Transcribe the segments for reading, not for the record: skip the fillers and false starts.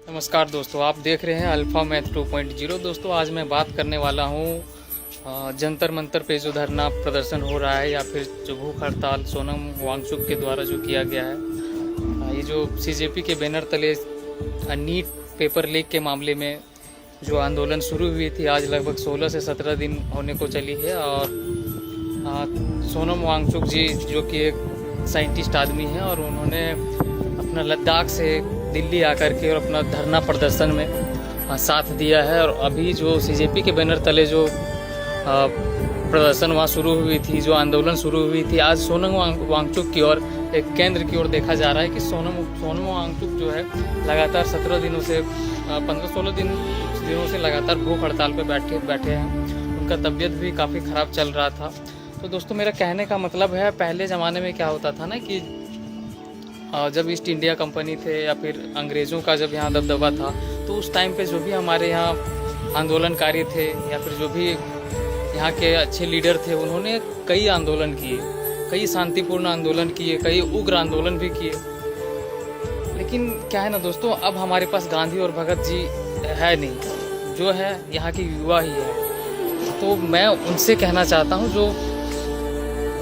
नमस्कार दोस्तों, आप देख रहे हैं अल्फा मैथ 2.0। दोस्तों आज मैं बात करने वाला हूँ जंतर मंतर पे जो धरना प्रदर्शन हो रहा है या फिर जो भूख हड़ताल सोनम वांगचुक के द्वारा जो किया गया है। ये जो सीजेपी के बैनर तले नीट पेपर लीक के मामले में जो आंदोलन शुरू हुई थी, आज लगभग 16 से 17 दिन होने को चली है। और सोनम वांगचुक जी जो कि एक साइंटिस्ट आदमी है और उन्होंने अपना लद्दाख से दिल्ली आकर के और अपना धरना प्रदर्शन में साथ दिया है। और अभी जो सीजेपी के बैनर तले जो प्रदर्शन वहाँ शुरू हुई थी, जो आंदोलन शुरू हुई थी, आज सोनम वांगचुक की ओर एक केंद्र की ओर देखा जा रहा है कि सोनम वांगचुक जो है लगातार 17 दिनों से 15-16 दिनों से लगातार भूख हड़ताल पे बैठे हैं। उनका तबीयत भी काफ़ी ख़राब चल रहा था। तो दोस्तों मेरा कहने का मतलब है, पहले ज़माने में क्या होता था ना कि जब ईस्ट इंडिया कंपनी थे या फिर अंग्रेज़ों का जब यहाँ दबदबा था, तो उस टाइम पे जो भी हमारे यहाँ आंदोलनकारी थे या फिर जो भी यहाँ के अच्छे लीडर थे, उन्होंने कई आंदोलन किए, कई शांतिपूर्ण आंदोलन किए, कई उग्र आंदोलन भी किए। लेकिन क्या है ना दोस्तों, अब हमारे पास गांधी और भगत जी है नहीं, जो है यहाँ के युवा ही है। तो मैं उनसे कहना चाहता हूँ, जो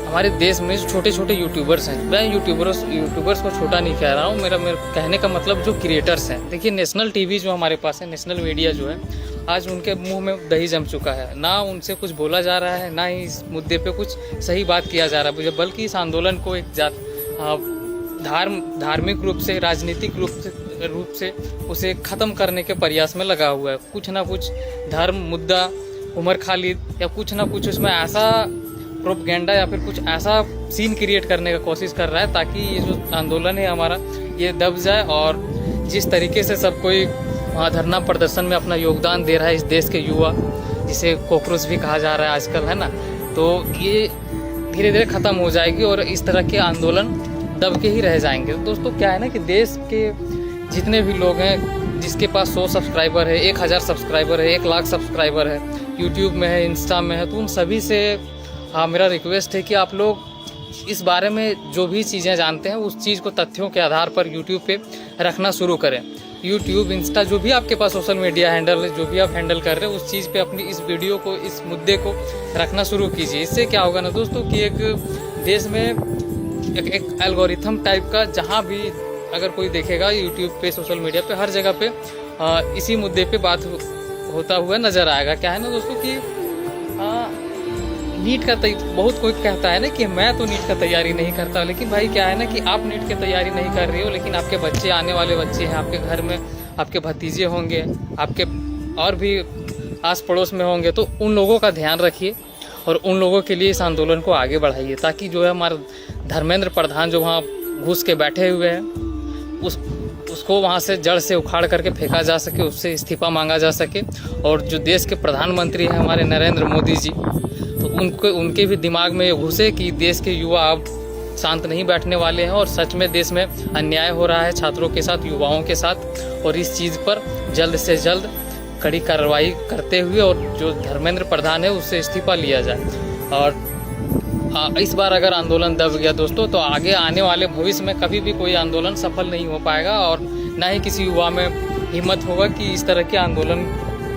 हमारे देश में जो छोटे छोटे यूट्यूबर्स हैं, मैं यूट्यूबर्स को छोटा नहीं कह रहा हूँ, मेरा कहने का मतलब जो क्रिएटर्स हैं। देखिए नेशनल टीवी जो हमारे पास है, नेशनल मीडिया जो है, आज उनके मुंह में दही जम चुका है। ना उनसे कुछ बोला जा रहा है, ना ही इस मुद्दे पे कुछ सही बात किया जा रहा है, बल्कि इस आंदोलन को एक धार्मिक रूप से, राजनीतिक रूप से उसे ख़त्म करने के प्रयास में लगा हुआ है। कुछ ना कुछ धर्म मुद्दा, उमर खालिद या कुछ ना कुछ उसमें ऐसा प्रोपगेंडा या फिर कुछ ऐसा सीन क्रिएट करने का कोशिश कर रहा है ताकि ये जो आंदोलन है हमारा, ये दब जाए। और जिस तरीके से सब कोई वहाँ धरना प्रदर्शन में अपना योगदान दे रहा है, इस देश के युवा, जिसे कॉकरोच भी कहा जा रहा है आजकल, है ना, तो ये धीरे धीरे ख़त्म हो जाएगी और इस तरह के आंदोलन दब के ही रह जाएंगे। तो दोस्तों क्या है ना कि देश के जितने भी लोग हैं, जिसके पास 100 सब्सक्राइबर है, 1000 सब्सक्राइबर है, 1 लाख सब्सक्राइबर है, यूट्यूब में है, इंस्टा में है, तो उन सभी से मेरा रिक्वेस्ट है कि आप लोग इस बारे में जो भी चीज़ें जानते हैं, उस चीज़ को तथ्यों के आधार पर यूट्यूब पे रखना शुरू करें। यूट्यूब, इंस्टा, जो भी आपके पास सोशल मीडिया हैंडल है, जो भी आप हैंडल कर रहे हैं, उस चीज़ पे अपनी इस वीडियो को, इस मुद्दे को रखना शुरू कीजिए। इससे क्या होगा ना दोस्तों कि एक देश में एक एल्गोरिथम टाइप का, जहाँ भी अगर कोई देखेगा यूट्यूब पे, सोशल मीडिया पे, हर जगह पे इसी मुद्दे पे बात होता हुआ नज़र आएगा। क्या है ना दोस्तों कि नीट का बहुत कोई कहता है ना कि मैं तो नीट का तैयारी नहीं करता, लेकिन भाई क्या है ना कि आप नीट की तैयारी नहीं कर रहे हो, लेकिन आपके बच्चे, आने वाले बच्चे हैं, आपके घर में आपके भतीजे होंगे, आपके और भी आस पड़ोस में होंगे, तो उन लोगों का ध्यान रखिए और उन लोगों के लिए इस आंदोलन को आगे बढ़ाइए, ताकि जो है हमारा धर्मेंद्र प्रधान जो वहाँ घुस के बैठे हुए हैं, उसको वहाँ से जड़ से उखाड़ करके फेंका जा सके, उससे इस्तीफा मांगा जा सके। और जो देश के प्रधानमंत्री हैं हमारे नरेंद्र मोदी जी, तो उनके भी दिमाग में ये घुसे कि देश के युवा अब शांत नहीं बैठने वाले हैं और सच में देश में अन्याय हो रहा है छात्रों के साथ, युवाओं के साथ, और इस चीज़ पर जल्द से जल्द कड़ी कार्रवाई करते हुए और जो धर्मेंद्र प्रधान है उससे इस्तीफा लिया जाए। और इस बार अगर आंदोलन दब गया दोस्तों, तो आगे आने वाले भविष्य में कभी भी कोई आंदोलन सफल नहीं हो पाएगा और ना ही किसी युवा में हिम्मत होगा कि इस तरह के आंदोलन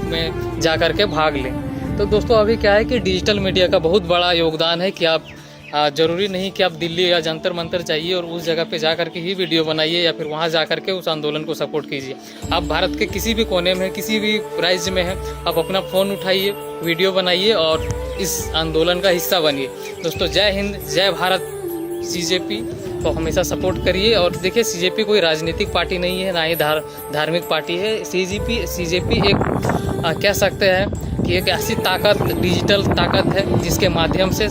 में जा कर के भाग लें। तो दोस्तों अभी क्या है कि डिजिटल मीडिया का बहुत बड़ा योगदान है कि आप ज़रूरी नहीं कि आप दिल्ली या जंतर मंतर जाइए और उस जगह पे जा कर के ही वीडियो बनाइए या फिर वहाँ जा कर के उस आंदोलन को सपोर्ट कीजिए। आप भारत के किसी भी कोने में, किसी भी राज्य में हैं, आप अपना फ़ोन उठाइए, वीडियो बनाइए और इस आंदोलन का हिस्सा बनिए। दोस्तों जय हिंद, जय भारत। सीजेपी को हमेशा सपोर्ट करिए। और देखिए सीजेपी कोई राजनीतिक पार्टी नहीं है, ना ही धार्मिक पार्टी है। सीजेपी एक कह सकते हैं कि एक ऐसी ताकत, डिजिटल ताकत है जिसके माध्यम से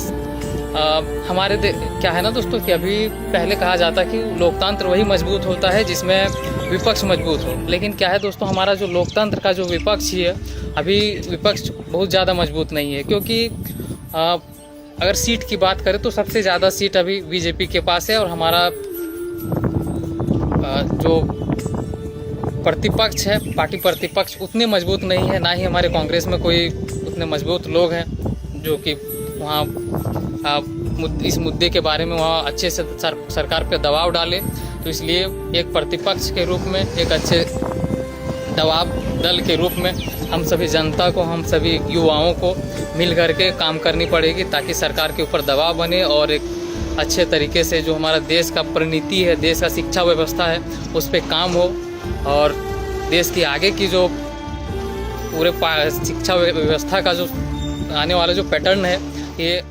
हमारे क्या है ना दोस्तों कि अभी पहले कहा जाता कि लोकतंत्र वही मजबूत होता है जिसमें विपक्ष मजबूत हो, लेकिन क्या है दोस्तों, हमारा जो लोकतंत्र का जो विपक्ष ही है, अभी विपक्ष बहुत ज़्यादा मजबूत नहीं है। क्योंकि अगर सीट की बात करें तो सबसे ज़्यादा सीट अभी बीजेपी के पास है और हमारा जो प्रतिपक्ष है, पार्टी प्रतिपक्ष, उतने मजबूत नहीं है। ना ही हमारे कांग्रेस में कोई उतने मजबूत लोग हैं जो कि वहाँ इस मुद्दे के बारे में वहाँ अच्छे से सरकार पे दबाव डाले। तो इसलिए एक प्रतिपक्ष के रूप में, एक अच्छे दबाव दल के रूप में हम सभी जनता को, हम सभी युवाओं को मिल करके काम करनी पड़ेगी, ताकि सरकार के ऊपर दबाव बने और एक अच्छे तरीके से जो हमारा देश का परिणति है, देश का शिक्षा व्यवस्था है, उस पर काम हो और देश की आगे की जो पूरे शिक्षा व्यवस्था का जो आने वाला जो पैटर्न है, ये